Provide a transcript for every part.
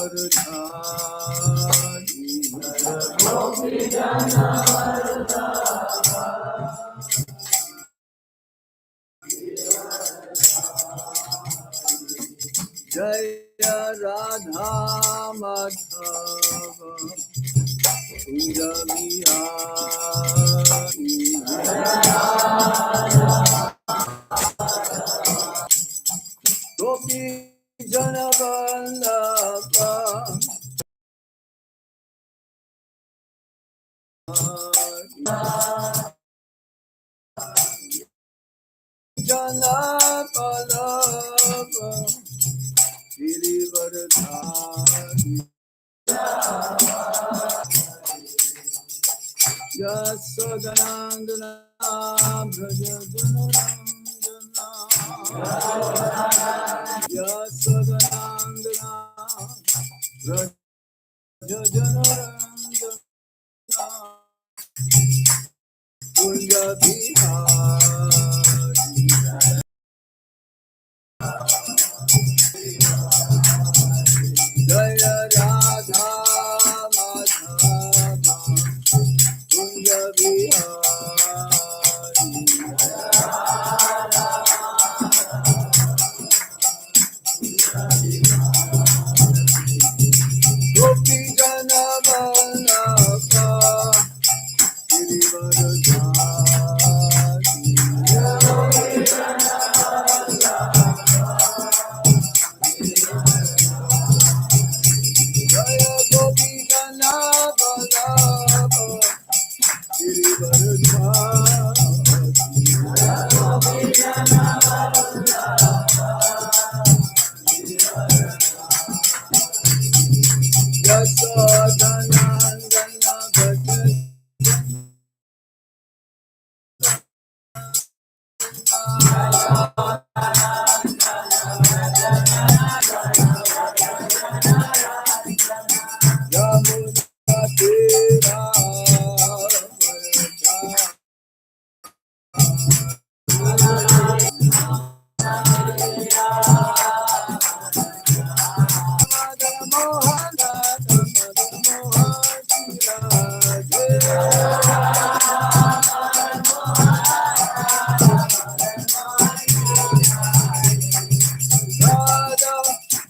Jaya Radha Madhava Kunja Gopi Jana Vallabha Jana Vallabha Girivardhari Yasodanandana Braja Janarandana Yasodanandana Braja Janarandana Kunja Bihari Jaya Radha Madhava Kunja Bihari Gopi Jana Vallabha Girivardhari Jaya Gopi Jana Vallabha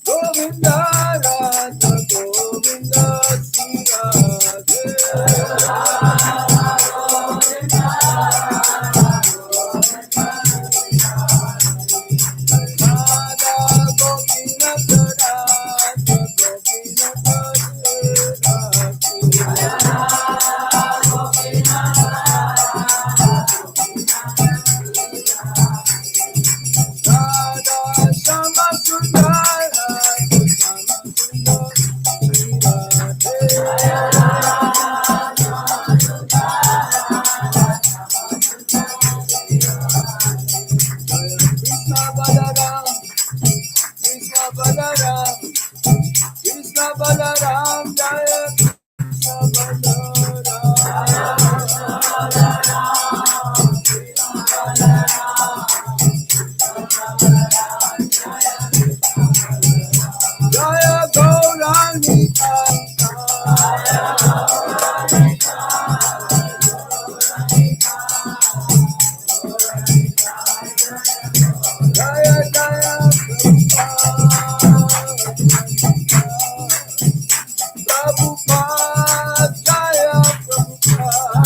Govinda Radha Govinda Sira Krishna Balaram Jaya Krishna Balaram Jaya Gaurani Jaya Jaya Prabhupada Jaya Prabhupada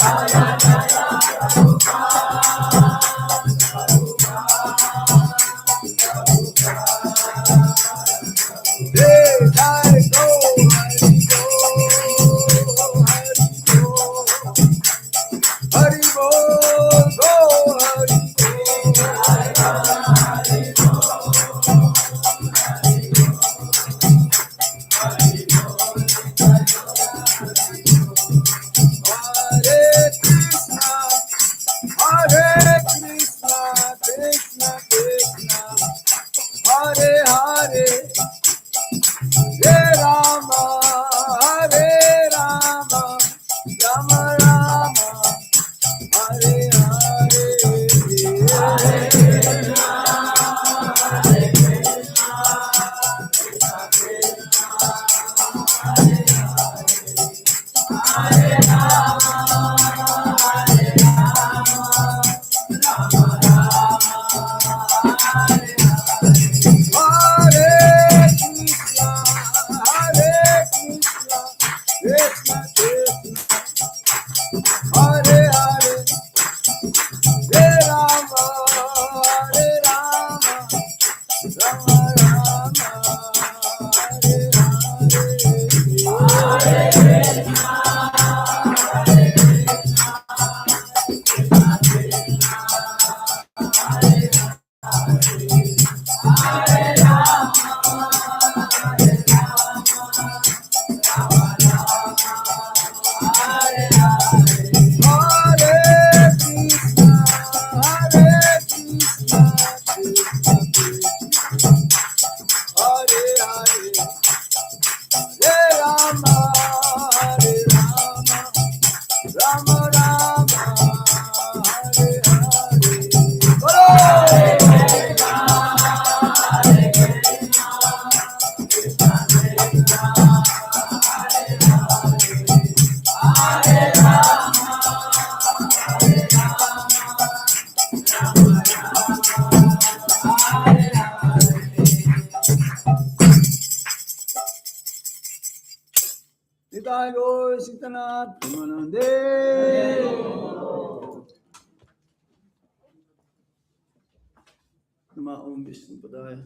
Nama Om Vishnu Padaya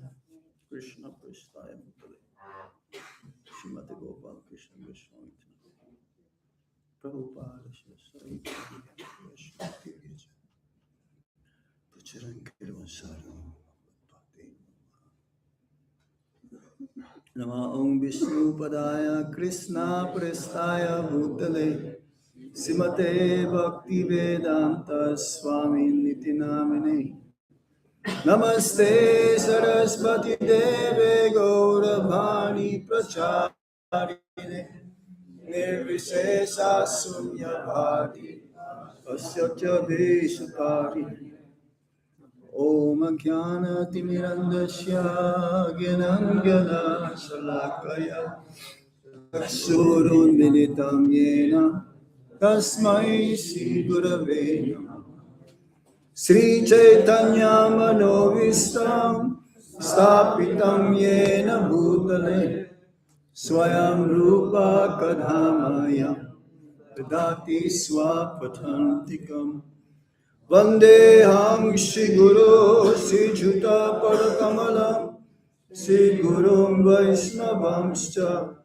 Krishna Prasthaya Bhutale Srimati Gopal Krishna Goswami Prabhupada Sarita Nama Om Vishnu Padaya Krishna Prasthaya Bhutale Srimate Bhakti Vedanta Swami Niti Namine Namaste Saraswati Deve Gauravani Pracharine Nirvishesha Sunyabhati Asatya Veshakari Om Jnana Timirandasya Gyananjana Salakaya Surun Militam Yena Tasmai Shri Gurave Namah Sri Chaitanya Manovistam Stapitam Yena Bhutale Swayam Rupa Kadhamaya Vedati Swapatantikam Vandeham Shri Guru Sri Juta Parakamalam Sri Gurum Vaishnavamscha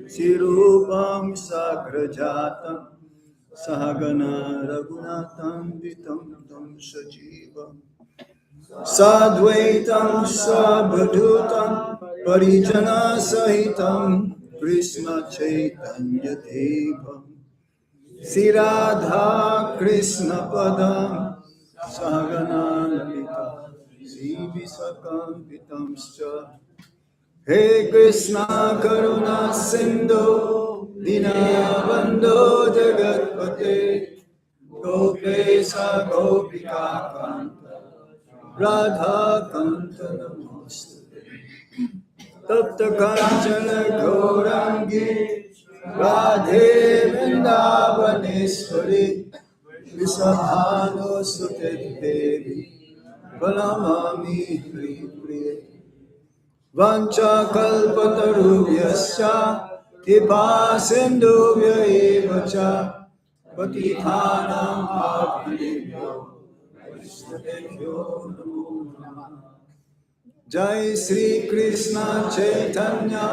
Sri Rupam Sagrajatam Sahagana Raghunatham Vitam Tam Sajivam Sadvaitam Sabhadutam Parijana Sahitam Krishna Chaitanya Devam Sri Radha Krishna Padam Sahagana Lalita Sri Visakam Vitamscha He Krishna Karuna Sindhu Dinabandho Jagatpate Gopesa Gopika Kanta Radha Kanta Namaste Tapta Kanchana Gaurangi Radhe Vrindavaneshwari Visabhano Sute Devi Balamami Hri Priye Vancha kalpatarubhyascha kripa sindhubhya eva cha patithanam pavanebhyo vaishnavebhyo namo namah. Jai Sri Krishna Chaitanya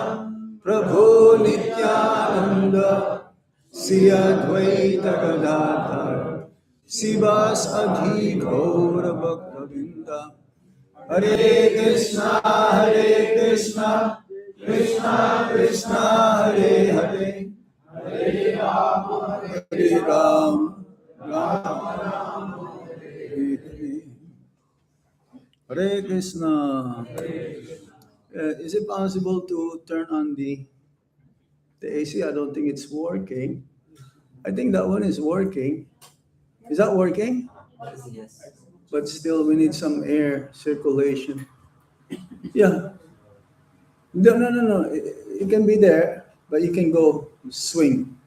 Prabhu Nityananda Sri Advaita Gadadhar Sivas Adhi Gaura Bhaktavinda Hare Krishna, Krishna Krishna, Hare Hare, Hare Ram, Ram, Hare Hare. Hare Krishna. Is it possible to turn on the AC? I don't think it's working. I think that one is working. Is that working? Yes. But still, we need some air circulation. Yeah. No. It can be there. but you can go swing.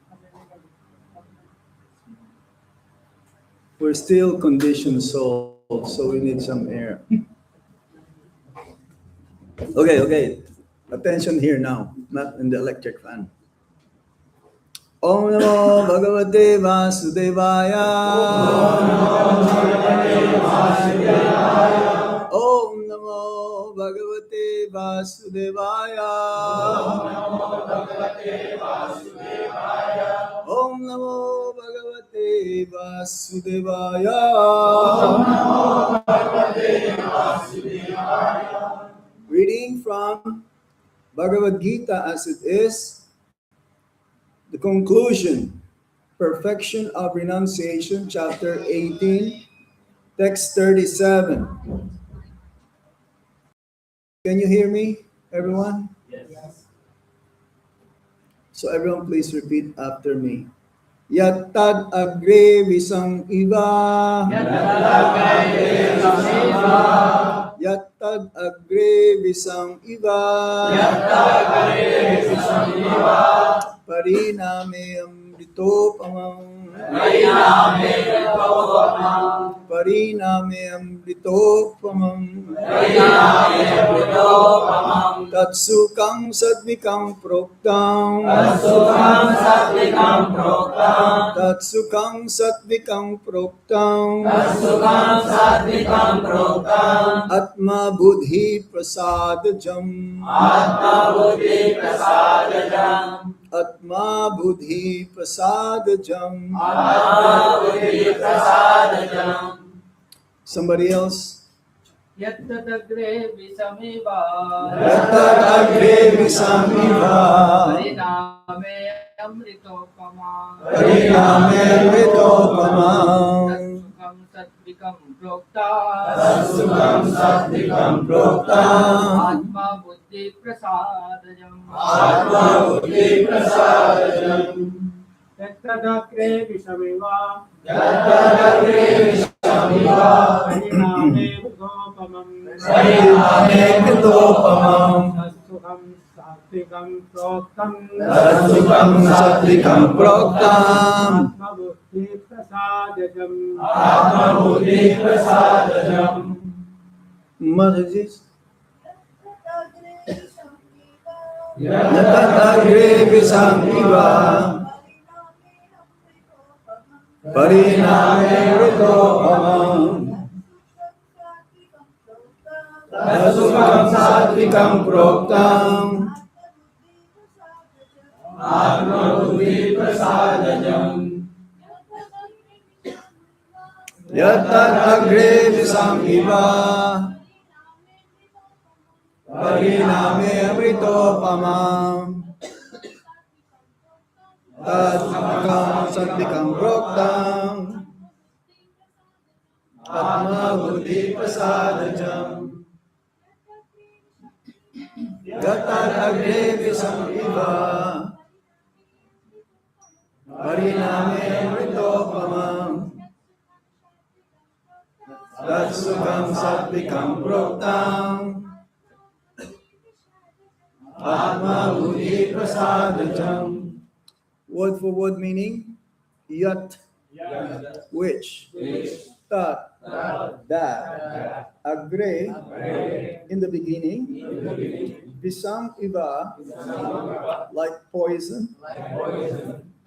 We're still conditioned souls, so we need some air. Okay, okay. Attention here now, not in the electric fan. Om Namo Bhagavate Vasudevaya. Om Namo Bhagavate Vasudevaya. Om Namo Bhagavate Vasudevaya. Reading from Bhagavad Gita as it is, the conclusion, perfection of renunciation, chapter 18, text 37. Can you hear me, everyone? Yes. So everyone please repeat after me. Yattad agre visam iva. Yattad agre visam iva. Pariname amritopamam. Pariname amritopamam. Tatsukang sadvikang proktam. Tatsukang satvikang proktam. Atma buddhi prasadajam. Atma buddhi prasadajam. Somebody else. Yattadagre visamiva. Yattadagre visamiva. Pariname amritopama. Pariname amritopama. Tatsukam satvikam prokta. Tatsukam satvikam prokta. Atma buddhi prasadajam. Atma buddhi prasadajam. Yattadagre visamiva. Yattadagre visamiva. Pariname vitopamam. Pariname vitopamam. Tatsukam satvikam proktam. Tatsukam satvikam proktam. Atma buddhi prasadajam. Atma buddhi prasadajam. Mataji. Yattadagre visamiva. Pariname vitopamam. Tatsukam satvikam proktam. Atma buddhi prasadajam. Yattad agre visamiva. Pariname amritopamam. Tatsukam satvikam proktam. Atma buddhi prasadajam. Yattad agre visamiva. Pariname amritopamam. Tatsukam satvikam proktam. Atma buddhi prasadajam. Word for word meaning, yat, which, tat, that, agre, in the beginning, visam iva, like poison,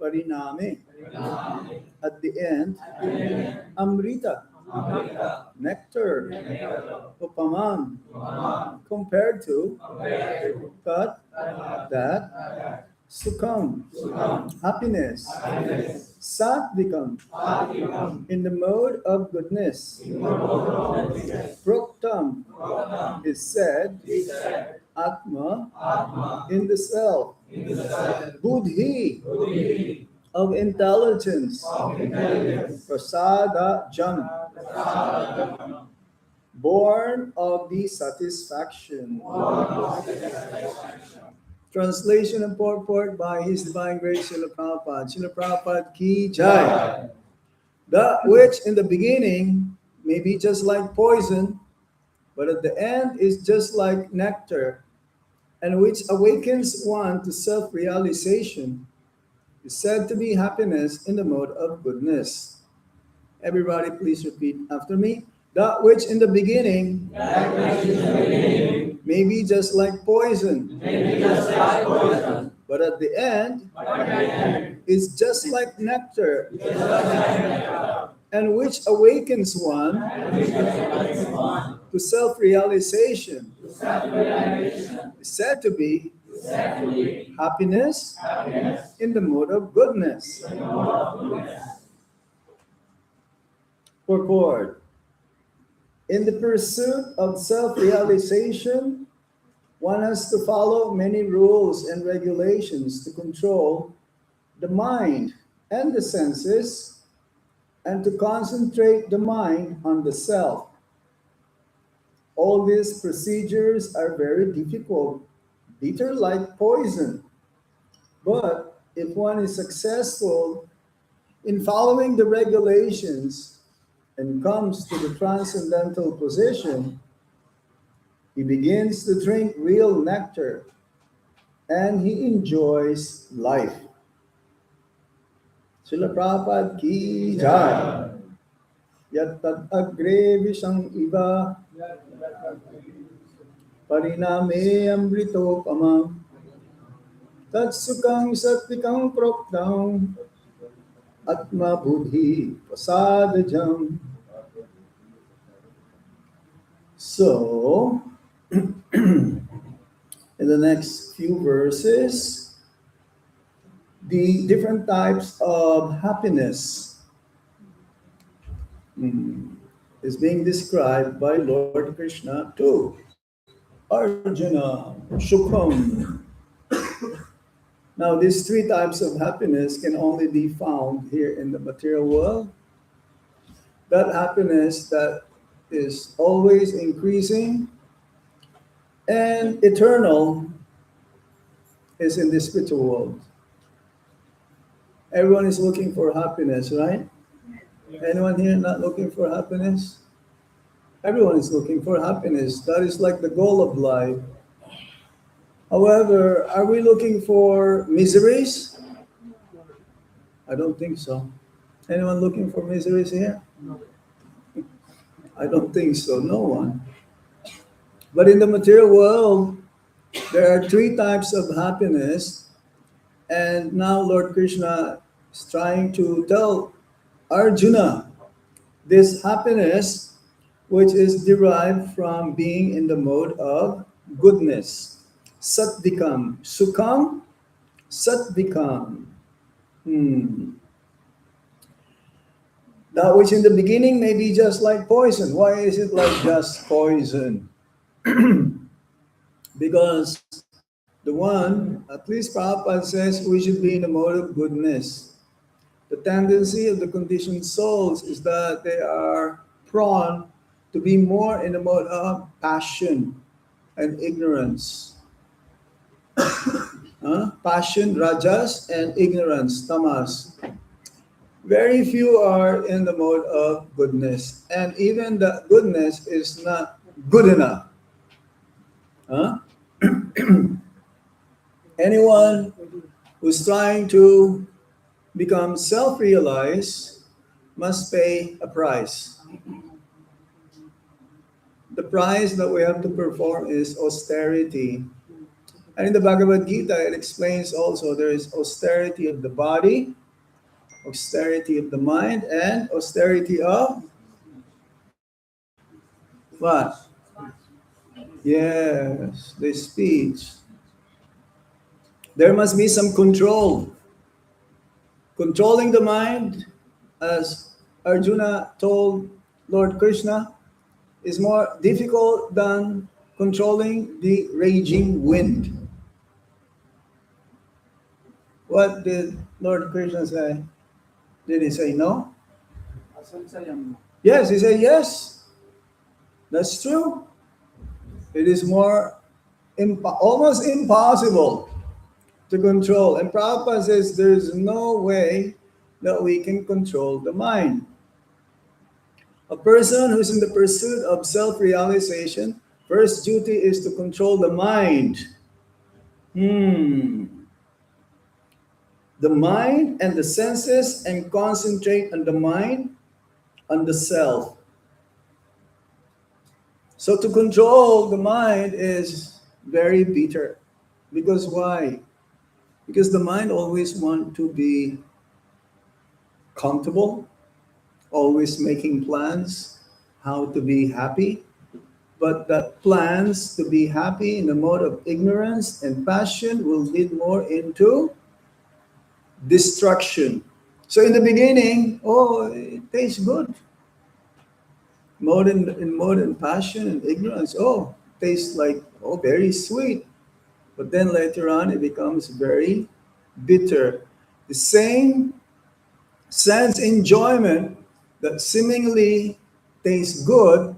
pariname, at the end, amrita, nectar, upamam, compared to, tat, that, sukham, happiness, satvikam, in the mode of goodness, proktam, is said, atma, in the self, buddhi, of intelligence, prasada jam, born of the satisfaction. Translation and purport by His Divine Grace Srila Prabhupada. Srila Prabhupada ki jai. That which in the beginning may be just like poison, but at the end is just like nectar, and which awakens one to self-realization, is said to be happiness in the mode of goodness. Everybody, please repeat after me. That which in the beginning may be just like poison, but at the end is just like nectar, and which awakens one to self-realization, is said to be happiness in the mode of goodness. Purport. In the pursuit of self-realization, one has to follow many rules and regulations to control the mind and the senses, and to concentrate the mind on the self. All these procedures are very difficult, bitter like poison. But if one is successful in following the regulations and comes to the transcendental position, he begins to drink real nectar and he enjoys life. Srila Prabhupada ki jai. Yat tat agre visham iva pariname amritopama tat sukang satvikam proktam atma buddhi prasadajam. So, in the next few verses, the different types of happiness is being described by Lord Krishna to Arjuna, Shukham. Now, these three types of happiness can only be found here in the material world. That happiness that is always increasing and eternal is in the spiritual world. Everyone is looking for happiness, right? Anyone here not looking for happiness? Everyone is looking for happiness. That is like the goal of life. However, are we looking for miseries? I don't think so. Anyone looking for miseries here? I don't think so. No one. But in the material world, there are three types of happiness. And now Lord Krishna is trying to tell Arjuna this happiness which is derived from being in the mode of goodness. Satvikam. Sukham, Satvikam. That which in the beginning may be just like poison. Why is it like just poison? Because the one, at least Prabhupada says, we should be in the mode of goodness. The tendency of the conditioned souls is that they are prone to be more in the mode of passion and ignorance. Passion, rajas, and ignorance, tamas. Very few are in the mode of goodness. And even the goodness is not good enough. Anyone who's trying to become self-realized must pay a price. The price that we have to perform is austerity. And in the Bhagavad Gita, it explains also there is austerity of the body, austerity of the mind, and austerity of what? Yes, the speech. There must be some control. Controlling the mind, as Arjuna told Lord Krishna, is more difficult than controlling the raging wind. What did Lord Krishna say? Did he say no? Yes, he said yes. That's true. It is more almost impossible to control. And Prabhupada says there's no way that we can control the mind. A person who's in the pursuit of self-realization, first duty is to control the mind. Hmm. The mind and the senses and concentrate on the mind, on the self. So to control the mind is very bitter. Because why? Because the mind always want to be comfortable, always making plans how to be happy. But that plans to be happy in the mode of ignorance and passion will lead more into destruction. So in the beginning, oh, it tastes good. More than passion and ignorance, oh, tastes like, oh, very sweet. But then later on, it becomes very bitter. The same sense enjoyment that seemingly tastes good,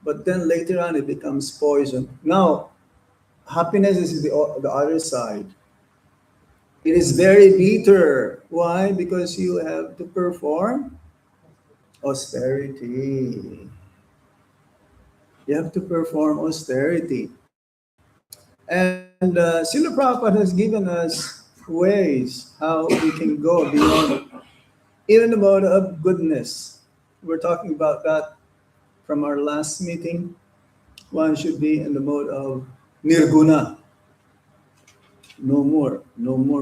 but then later on it becomes poison. Now, happiness is the other side. It is very bitter. Why? Because you have to perform austerity. You have to perform austerity. And Srila Prabhupada has given us ways how we can go beyond even the mode of goodness. We're talking about that from our last meeting. One should be in the mode of nirguna. No more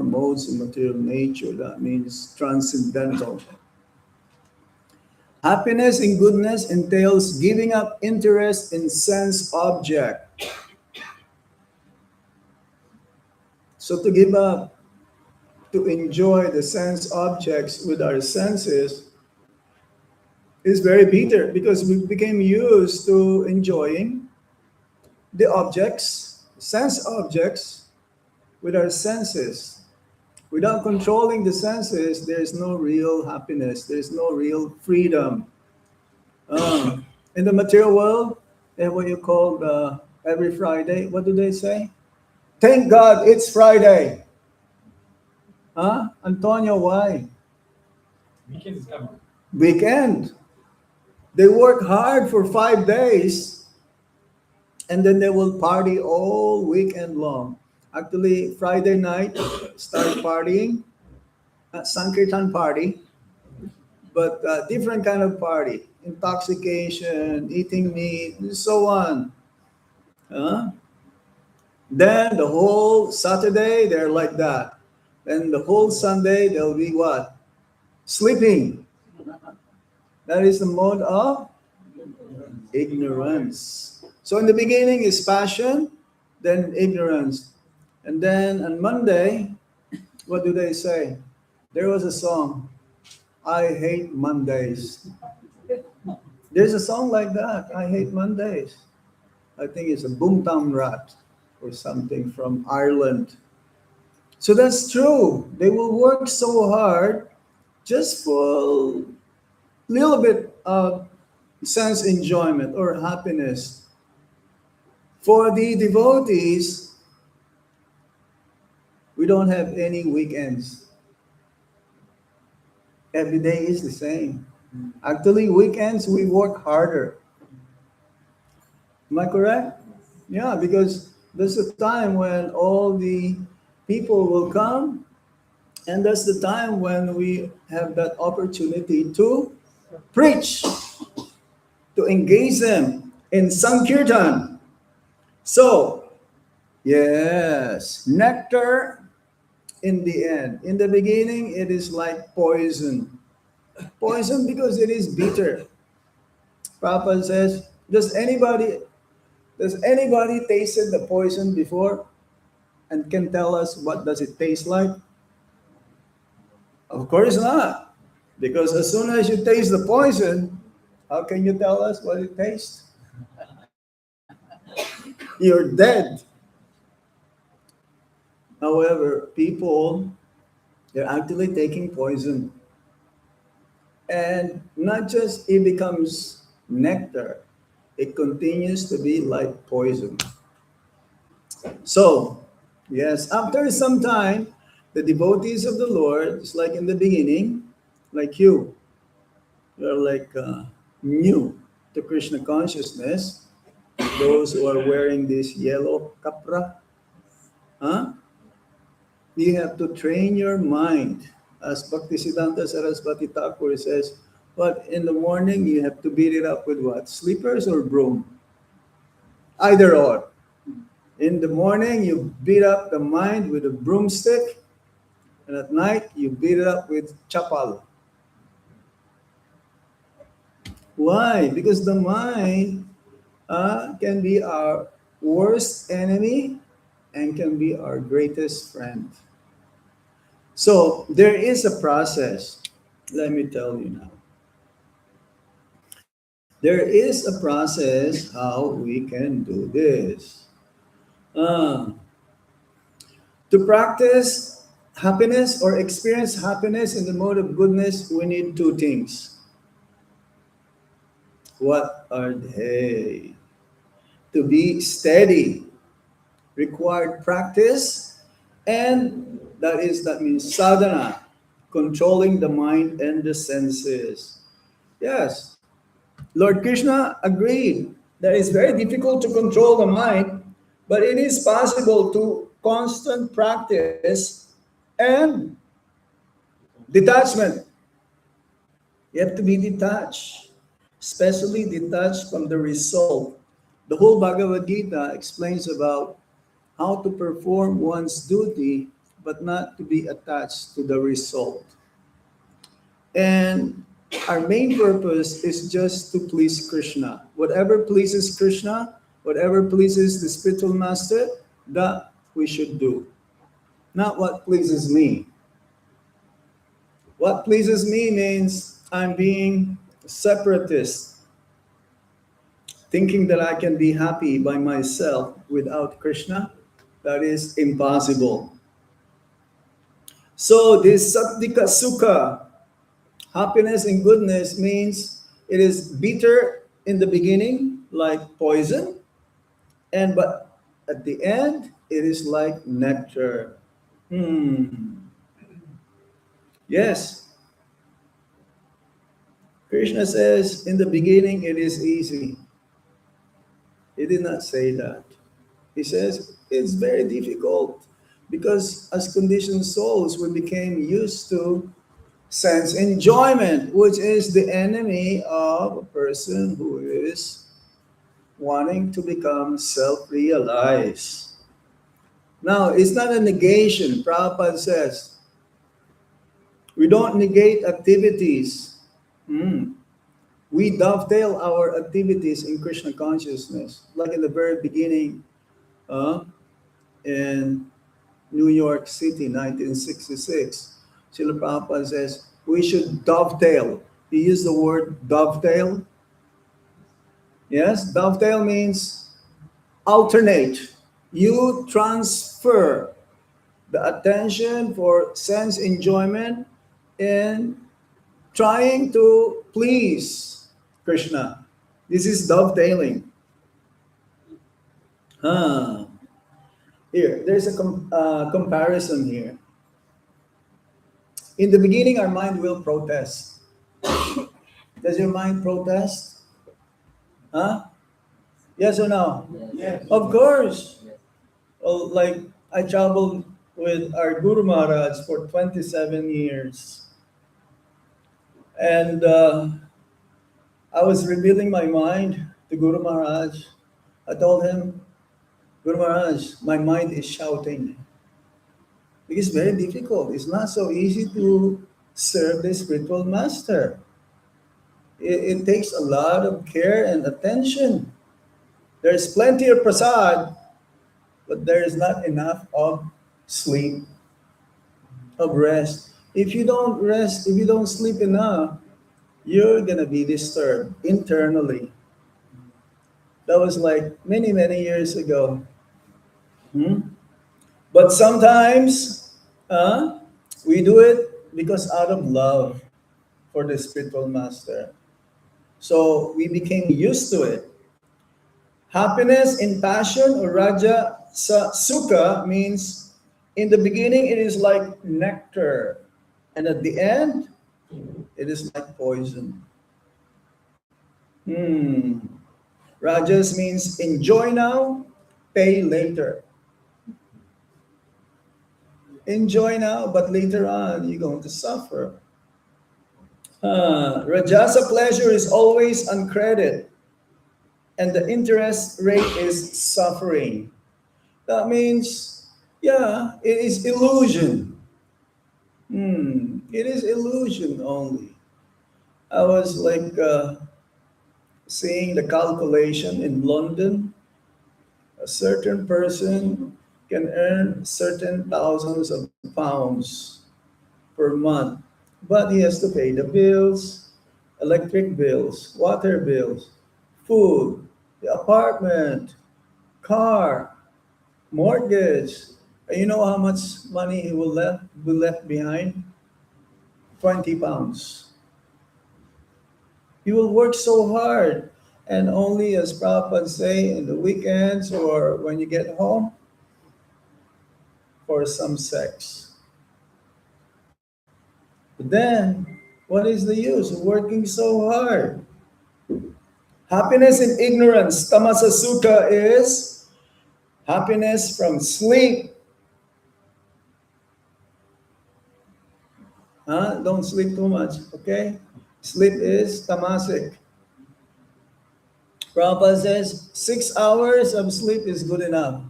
modes in material nature. That means transcendental. Happiness and goodness entails giving up interest in sense object. So to give up, to enjoy the sense objects with our senses is very bitter because we became used to enjoying the objects, sense objects, with our senses. Without controlling the senses, there's no real happiness, there's no real freedom. Uh, in the material world, they have what you call every Friday. What do they say? Thank God it's Friday. Huh? Antonio, why? Weekend is coming. Weekend. They work hard for 5 days and then they will party all weekend long. Actually, Friday night, start partying, Sankirtan party, but different kind of party, intoxication, eating meat, and so on. Huh? Then the whole Saturday, they're like that. Then the whole Sunday, they'll be what? Sleeping. That is the mode of ignorance. So in the beginning is passion, then ignorance. And then on Monday, what do they say? There was a song, I hate Mondays. There's a song like that, I hate Mondays. I think it's a Boomtown Rat or something from Ireland. So that's true. They will work so hard just for a little bit of sense enjoyment or happiness. For the devotees, we don't have any weekends. Every day is the same. Actually, weekends we work harder. Am I correct? Yeah, because there's a time when all the people will come, and that's the time when we have that opportunity to preach, to engage them in Sankirtan. So, yes, nectar in the end. In the beginning, it is like poison. Poison because it is bitter. Prabhupada says, does anybody tasted the poison before and can tell us what does it taste like? Of course not. Because as soon as you taste the poison, how can you tell us what it tastes? You're dead. However, people, they're actually taking poison. And not just it becomes nectar, it continues to be like poison. So, yes, after some time, the devotees of the Lord, it's like in the beginning, like you're like new to Krishna consciousness. Those who are wearing this yellow kapra, huh? You have to train your mind. As Bhaktisiddhanta Saraswati Thakur says, but in the morning you have to beat it up with what? Slippers or broom? Either or. In the morning you beat up the mind with a broomstick, and at night you beat it up with chapal. Why? Because the mind can be our worst enemy and can be our greatest friend. So there is a process. Let me tell you now. There is a process how we can do this. Uh, to practice happiness or experience happiness in the mode of goodness, we need two things. What are they? To be steady, required practice, and that means sadhana, controlling the mind and the senses. Yes, Lord Krishna agreed that it's very difficult to control the mind, but it is possible to constant practice and detachment. You have to be detached, especially detached from the result. The whole Bhagavad Gita explains about how to perform one's duty, but not to be attached to the result. And our main purpose is just to please Krishna. Whatever pleases Krishna, whatever pleases the spiritual master, that we should do. Not what pleases me. What pleases me means I'm being separatist, thinking that I can be happy by myself without Krishna. That is impossible. So this sattvika sukha, happiness and goodness, means it is bitter in the beginning, like poison, and but at the end, it is like nectar. Hmm. Yes, Krishna says in the beginning it is easy. He did not say that. He says it's very difficult because as conditioned souls, we became used to sense enjoyment, which is the enemy of a person who is wanting to become self realized. Now, it's not a negation. Prabhupada says we don't negate activities. Hmm. We dovetail our activities in Krishna consciousness. Like in the very beginning uh, in New York City, 1966, Srila Prabhupada says we should dovetail. He used the word dovetail. Yes, dovetail means alternate. You transfer the attention for sense enjoyment in trying to please Krishna. This is dovetailing. Huh. Here, there's a comparison here. In the beginning, our mind will protest. Does your mind protest? Huh? Yes or no? Yes. Of course. Yes. Well, like I traveled with our Guru Maharaj for 27 years. And I was revealing my mind to Guru Maharaj. I told him, Guru Maharaj, my mind is shouting. It's very difficult. It's not so easy to serve the spiritual master. It takes a lot of care and attention. There's plenty of prasad, but there is not enough of sleep, of rest. If you don't rest, if you don't sleep enough, you're gonna be disturbed internally. That was like many, many years ago. Hmm? But sometimes we do it because out of love for the spiritual master. So we became used to it. Happiness in passion or raja sukha means in the beginning it is like nectar, and at the end it is like poison. Hmm. Rajas means enjoy now, pay later. Enjoy now, but later on you're going to suffer. Rajasa pleasure is always on credit, and the interest rate is suffering. That means, yeah, it is illusion. It is illusion only. I was like seeing the calculation in London. A certain person can earn certain thousands of pounds per month, but he has to pay the bills, electric bills, water bills, food, the apartment, car, mortgage. And you know how much money he will left behind? 20 pounds. He will work so hard, and only, as Prabhupada say, in the weekends or when you get home, for some sex. But then, what is the use of working so hard? Happiness in ignorance, tamasa sukha, is happiness from sleep. Huh? Don't sleep too much, okay? Sleep is tamasic. Prabhupada says 6 hours of sleep is good enough.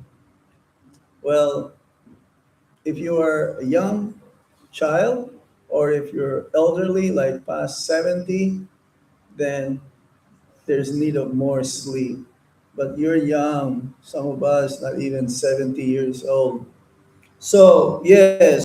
Well, if you are a young child or if you're elderly, like past 70, then there's need of more sleep. But you're young, some of us not even 70 years old. So, yes,